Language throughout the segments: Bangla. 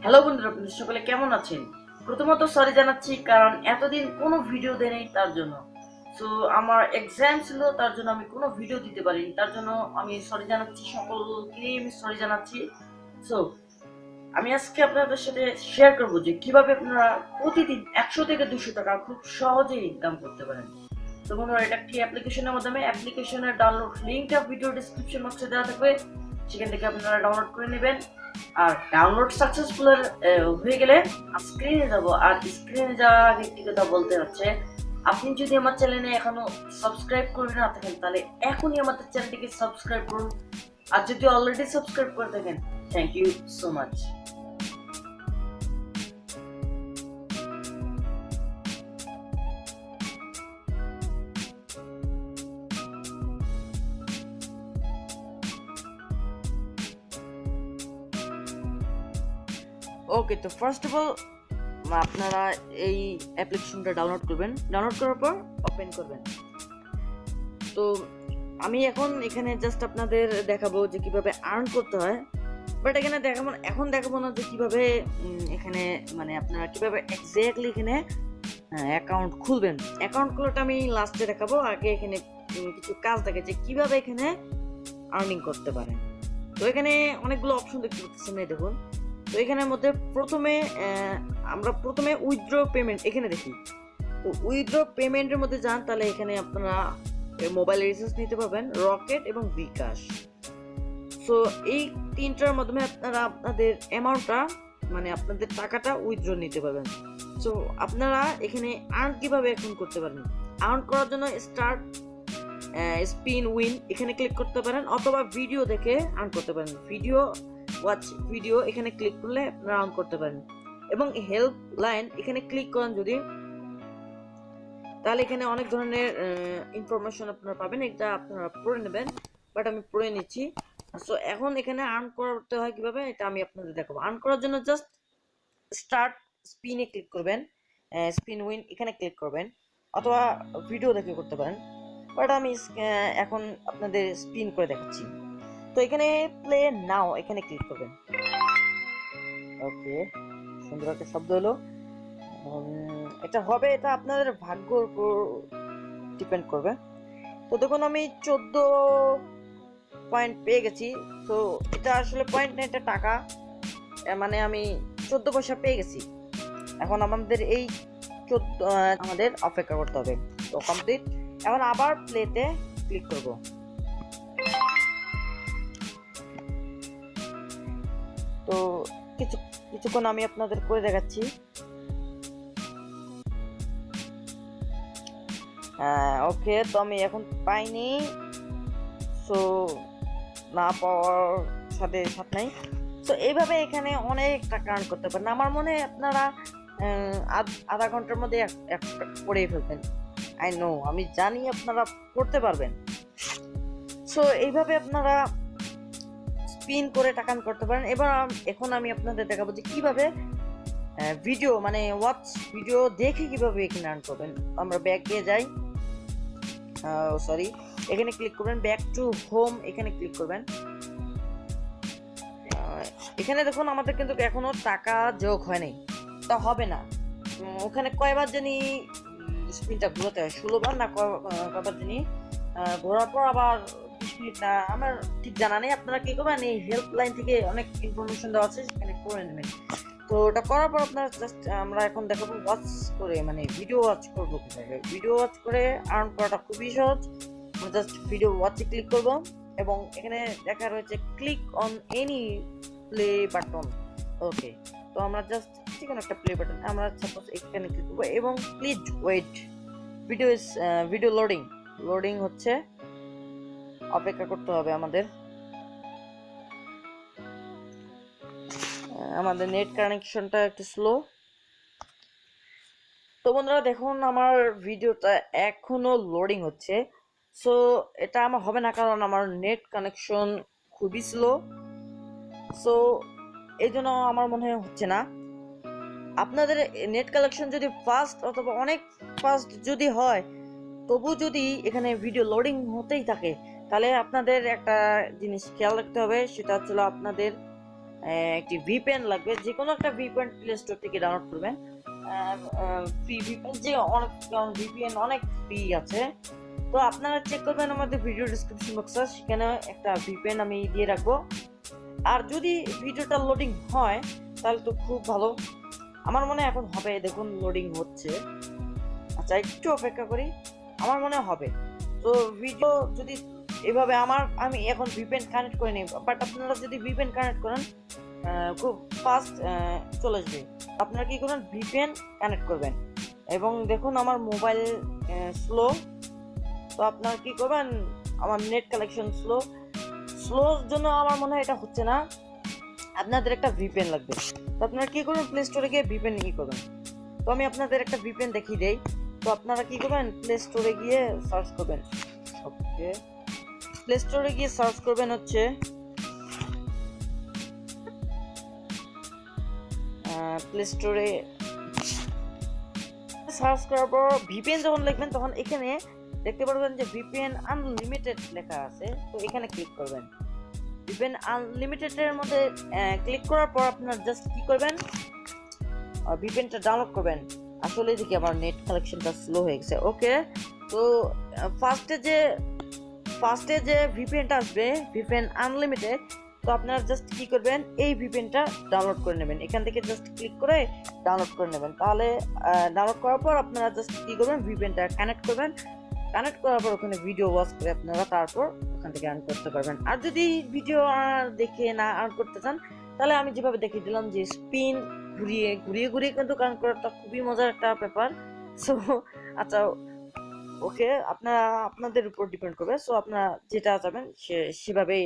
হ্যালো বন্ধুরা, আপনারা সকলে কেমন আছেন? প্রথমত সরি জানাচ্ছি, কারণ এতদিন কোনো ভিডিও দেয়নি তার জন্য। সো আমার এক্সাম ছিল, তার জন্য আমি কোনো ভিডিও দিতে পারিনি। তার জন্য আমি সরি জানাচ্ছি, সকলকেই আমি সরি জানাচ্ছি। সো আমি আজকে আপনাদের সাথে শেয়ার করব যে কিভাবে আপনারা প্রতিদিন 100 থেকে 200 টাকা খুব সহজেই ইনকাম করতে পারেন। তো বন্ধুরা, এটা একটি অ্যাপ্লিকেশনের মাধ্যমে, অ্যাপ্লিকেশনের ডাউনলোড লিঙ্কটা ভিডিও ডেসক্রিপশন বক্সে দেওয়া থাকবে, সেখান থেকে আপনারা ডাউনলোড করে নেবেন। আর ডাউনলোড সাকসেসফুল হয়ে গেলে স্ক্রিনে যাব, আর স্ক্রিনে যাওয়ার আগে একটি কথা বলতে হচ্ছে, আপনি যদি আমার চ্যানেলে এখনো সাবস্ক্রাইব করে না থাকেন তাহলে এখনই আমাদের চ্যানেলটিকে সাবস্ক্রাইব করুন। আর যদি অলরেডি সাবস্ক্রাইব করে থাকেন, থ্যাংক ইউ সো মাচ। ওকে, তো ফার্স্ট অফ অল আপনারা এই অ্যাপ্লিকেশনটা ডাউনলোড করবেন। ডাউনলোড করার পর ওপেন করবেন। তো আমি এখানে জাস্ট আপনাদের দেখাবো যে কিভাবে আর্ন করতে হয়, বাট এখানে দেখাবো না যে কিভাবে এখানে মানে আপনারা কিভাবে এক্স্যাক্টলি এখানে অ্যাকাউন্ট খুলবেন। অ্যাকাউন্ট খোলাটা আমি লাস্টে দেখাবো। আগে এখানে কিছু কাজ থাকে যে কিভাবে এখানে আর্নিং করতে পারেন। তো এখানে অনেকগুলো অপশন দেখতে পাচ্ছেন, এই দেখুন। তো এখানের মধ্যে আমরা প্রথমে উইথড্র পেমেন্ট এখানে দেখি। তো উইথড্র পেমেন্টের মধ্যে যান, তাহলে এখানে আপনারা মোবাইল রিচার্জ নিতে পারবেন, রকেট এবং বিকাশ। সো এই তিনটার মাধ্যমে আপনারা আপনাদের অ্যামাউন্টটা মানে আপনাদের টাকাটা উইথড্র নিতে পারবেন। সো আপনারা এখানে আর্ন কিভাবে এখন করতে পারেন। আর্ন করার জন্য স্টার্ট স্পিন উইন এখানে ক্লিক করতে পারেন, অথবা ভিডিও দেখে আর্ন করতে পারেন। ভিডিও এখানে ক্লিক করলে আপনারা আর্ন করতে পারেন। এবং হেল্প লাইন এখানে ক্লিক করেন যদি, তাহলে এখানে অনেক ধরনের ইনফরমেশন আপনারা পাবেন, এটা আপনারা পড়ে নেবেন, বাট আমি পড়ে নিচ্ছি। সো এখন এখানে আর্ন করতে হয় কিভাবে, এটা আমি আপনাদের দেখাবো। আর্ন করার জন্য জাস্ট স্টার্ট স্পিনে ক্লিক করবেন, স্পিন উইন এখানে ক্লিক করবেন, অথবা ভিডিও দেখে করতে পারেন, বাট আমি এখন আপনাদের স্পিন করে দেখাচ্ছি। তো এখানে প্লে নাও এখানে ক্লিক করবেন। ওকে, সুন্দর একটা শব্দ হলো। এটা হবে, এটা আপনাদের ভাগ্যর উপর ডিপেন্ড করবে। তো দেখুন, আমি 14 পয়েন্ট পেয়ে গেছি। তো এটা আসলে পয়েন্ট না, এটা টাকা, মানে আমি 14 পয়সা পেয়ে গেছি। এখন আমাদের আমাদের অপেক্ষা করতে হবে। তো কমপ্লিট। এখন আবার প্লেতে ক্লিক করব। তো কিছুক্ষণ আমি আপনাদের করে দেখাচ্ছি। ওকে, তো আমি এখন পাইনি। সো না পাওয়ার সাথে সাথ নাই। তো এইভাবে এখানে অনেক টাকা আর্ন করতে পারেন। আমার মনে হয় আপনারা আধা ঘন্টার মধ্যে পড়ে ফেলবেন। আই নো, আমি জানি আপনারা করতে পারবেন। সো এইভাবে আপনারা স্পিন করে টাকা আর্ন করতে পারেন। এখন আমি আপনাদের দেখাবো যে কিভাবে ভিডিও মানে ভিডিও দেখে কিভাবে এখানে আর্ন করবেন। আমরা ব্যাকে যাই, সরি, এখানে ক্লিক করবেন, ব্যাক টু হোম এখানে ক্লিক করবেন। এখানে দেখুন আমাদের কিন্তু এখনো টাকা যোগ হয়নি, তা হবে না। ওখানে কয়বার জানি স্পিনটা ঘোরাতে হয়, 16 বার না কয়বার জানি ঘোরার পর আবার 20 মিনিট না, আমার ঠিক জানা নেই। আপনারা কি করবেন, এই হেল্পলাইন থেকে অনেক ইনফরমেশন দেওয়া আছে, সেখানে করে নেবেন। তো ওটা করার পর আপনারা জাস্ট আমরা এখন দেখাবো ওয়াচ করে, মানে ভিডিও ওয়াচ করবো কিভাবে। ভিডিও ওয়াচ করে আর্ন করাটা খুবই সহজ। আমরা জাস্ট ভিডিও ওয়াচে ক্লিক করব, এবং এখানে দেখা রয়েছে click on any play button. Okay, তো আমরা জাস্ট যেকোনো একটা প্লে বাটন আমরা সাপোজ এখানে ক্লিক করবো, এবং প্লিজ ওয়েট, ভিডিও লোডিং হচ্ছে, অপেক্ষা করতে হবে আমাদের। আমাদের নেট কানেকশনটা একটু স্লো। তো বন্ধুরা দেখুন, আমার ভিডিওটা এখনো লোডিং হচ্ছে। সো এটা আমার হবে না, কারণ আমার নেট কানেকশন খুবই স্লো। সো এই জন্য আমার মনে হচ্ছে না। আপনাদের নেট কানেকশন যদি ফাস্ট অথবা অনেক ফাস্ট যদি হয়, তবু যদি এখানে ভিডিও লোডিং হতেই থাকে, তাহলে আপনাদের একটা জিনিস খেয়াল রাখতে হবে, সেটা হচ্ছে আপনাদের একটি ভিপিএন লাগবে, যে কোনো একটা ভিপিএন প্লে স্টোর থেকে ডাউনলোড করবেন। ফ্রি ভিপিএন যে অনেক, কারণ ভিপিএন অনেক ফ্রি আছে। তো আপনারা চেক করবেন আমাদের ভিডিও ডিসক্রিপশন বক্সে, সেখানে একটা ভিপিএন আমি দিয়ে রাখবো। আর যদি ভিডিওটা লোডিং হয় তাহলে তো খুব ভালো, আমার মনে হয় এখন হবে, দেখুন লোডিং হচ্ছে। আচ্ছা একটু অপেক্ষা করি, আমার মনে হবে। তো ভিডিও যদি এভাবে আমি এখন ভিপিএন কানেক্ট করে নিই, বাট আপনারা যদি ভিপিএন কানেক্ট করেন খুব ফাস্ট চলে আসবে। আপনারা কি করবেন, ভিপিএন কানেক্ট করবেন এবং দেখুন আমার মোবাইল স্লো, তো আপনারা কি করবেন, আমার নেট কানেকশন স্লোর জন্য আমার মনে হয় এটা হচ্ছে না, আপনাদের একটা ভিপিএন লাগবে। তো আপনারা কি করবেন, প্লে স্টোরে গিয়ে ভিপিএন করবেন। তো আমি আপনাদের একটা ভিপিএন দেখিয়ে দেই। তো আপনারা কি করবেন, প্লে স্টোরে গিয়ে সার্চ করবেন, ওকে প্লে স্টোরে গিয়ে সার্চ করবেন হচ্ছে প্লে স্টোরে সার্চ করার পর ভিপিএন যখন লিখবেন তখন এখানে দেখতে পারবেন যে ভিপিএন আনলিমিটেড লেখা আছে, তো এখানে ক্লিক করবেন। ভিপিএন আনলিমিটেড এর মধ্যে ক্লিক করার পর আপনারা জাস্ট কি করবেন, ভিপিএনটা ডাউনলোড করবেন। আসলে দেখি আমার নেট কানেকশনটা স্লো হয়ে গেছে, ওকে। তো ফার্স্টে যে ভিপিএনটা আসবে, ভিপিএন আনলিমিটেড, তো আপনারা জাস্ট কি করবেন, এই ভিপিএনটা ডাউনলোড করে নেবেন, এখান থেকে জাস্ট ক্লিক করে ডাউনলোড করে নেবেন। তাহলে ডাউনলোড করার পর আপনারা জাস্ট কি করবেন, ভিপিএনটা কানেক্ট করবেন। কানেক্ট করার পর ওখানে ভিডিও ওয়াচ করে আপনারা তারপর ওখান থেকে আর্ন করতে পারবেন। আর যদি ভিডিও দেখে না আর্ন করতে চান, তাহলে আমি যেভাবে দেখিয়ে দিলাম যে স্পিন ঘুরিয়ে ঘুরিয়ে ঘুরিয়ে কিন্তু কার্ন করাটা খুবই মজার একটা ব্যাপার। সো আচ্ছা ওকে, আপনাদের উপর ডিপেন্ড করবে। সো আপনারা যেটা চাবেন সেভাবেই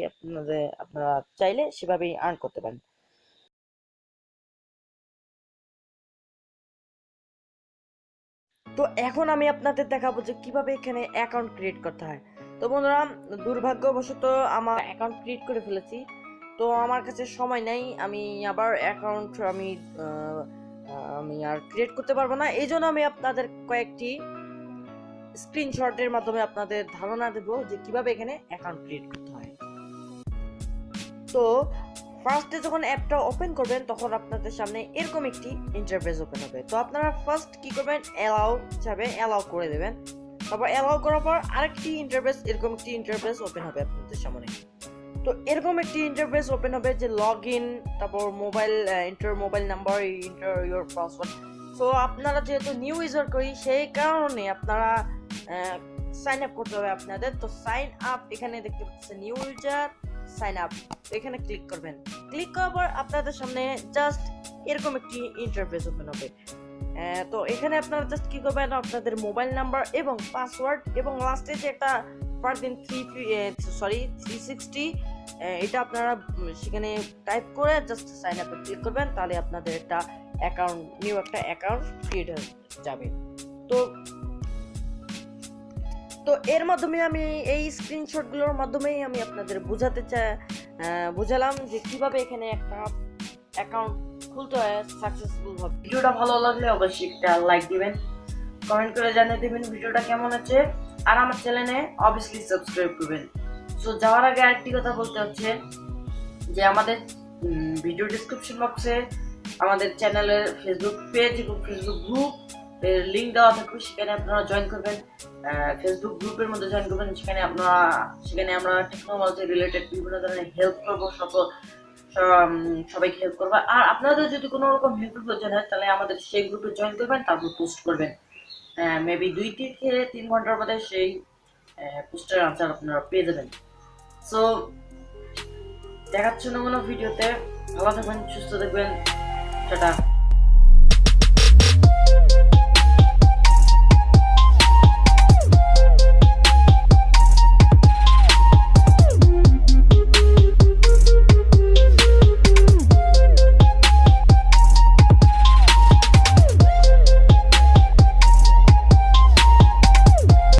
আপনারা চাইলে সেভাবেই আর্ন করতে পারেন। তো এখন আমি আপনাদের দেখাবো যে কিভাবে এখানে অ্যাকাউন্ট ক্রিয়েট করতে হয়। তো বন্ধুরা, দুর্ভাগ্যবশত আমার অ্যাকাউন্ট ক্রিয়েট করে ফেলেছি, তো আমার কাছে সময় নেই, আমি আবার অ্যাকাউন্ট আমি আর ক্রিয়েট করতে পারবো না। এই জন্য আমি আপনাদের কয়েকটি স্ক্রিনশটের মাধ্যমে আপনাদের ধারণা দেব যে কিভাবে এখানে অ্যাকাউন্ট ক্রিয়েট করতে হয়। তো ফার্স্টে যখন অ্যাপটা ওপেন করবেন তখন আপনাদের সামনে এরকম একটি ইন্টারফেস ওপেন হবে। তো আপনারা ফার্স্ট কি করবেন, অ্যালাউ করে দেবেন। তারপর অ্যালাউ করার পর আরেকটি ইন্টারফেস, এরকম একটি ইন্টারফেস ওপেন হবে আপনাদের সামনে। তো এরকম একটি ইন্টারফেস ওপেন হবে যে লগ ইন, তারপর inter mobile number, inter your password. So আপনারা যেহেতু নিউ ইউজার করি, সেই কারণে আপনারা সাইন আপ করতে হবে আপনাদের। তো সাইন আপ এখানে দেখতে পাচ্ছেন, নিউ ইউজার সাইন আপ, তো এখানে ক্লিক করবেন। ক্লিক করার পর আপনাদের সামনে জাস্ট এরকম একটি ইন্টারফেস ওপেন হবে। তো এখানে আপনারা জাস্ট কি করবেন, আপনাদের মোবাইল নাম্বার এবং পাসওয়ার্ড এবং লাস্টে যে একটা ফারদিন 360 এটা আপনারা সেখানে টাইপ করে জাস্ট সাইন আপে ক্লিক করবেন, তাহলে আপনাদের একটা নিউ একটা অ্যাকাউন্ট ক্রিয়েট হয়ে যাবে। তো তো এর মাধ্যমে আমি এই স্ক্রিনশটগুলোর মাধ্যমেই আমি আপনাদের বুঝালাম যে কিভাবে এখানে একটা অ্যাকাউন্ট খুলতে হয় সাকসেসফুল ভাবে। ভিডিওটা ভালো লাগলে অবশ্যই একটা লাইক দিবেন, কমেন্ট করে জানিয়ে দিবেন ভিডিওটা কেমন আছে, আর আমার চ্যানেলে অবভিয়াসলি সাবস্ক্রাইব করবেন। সো যাওয়ার আগে আরেকটি কথা বলতে হচ্ছে যে আমাদের ভিডিও ডিসক্রিপশন বক্সে আমাদের চ্যানেলের ফেসবুক পেজ এবং ফেসবুক গ্রুপ লিঙ্ক দেওয়া থাকবে, সেখানে আপনারা জয়েন করবেন। ফেসবুক গ্রুপের মধ্যে জয়েন করবেন, সেখানে আমরা টেকনোলজি রিলেটেড বিভিন্ন ধরনের হেল্প করবো, সবাইকে হেল্প করবো। আর আপনাদের যদি কোনো রকম হেল্পের প্রয়োজন হয় তাহলে আমাদের সেই গ্রুপে জয়েন করবেন, তারপর পোস্ট করবেন। মেবি 2 থেকে 3 ঘন্টার মধ্যে সেই পোস্টের আনসার আপনারা পেয়ে যাবেন। সো দেখাচ্ছি অন্য কোনো ভিডিওতে, ভালো থাকবেন, সুস্থ থাকবেন, টাটা।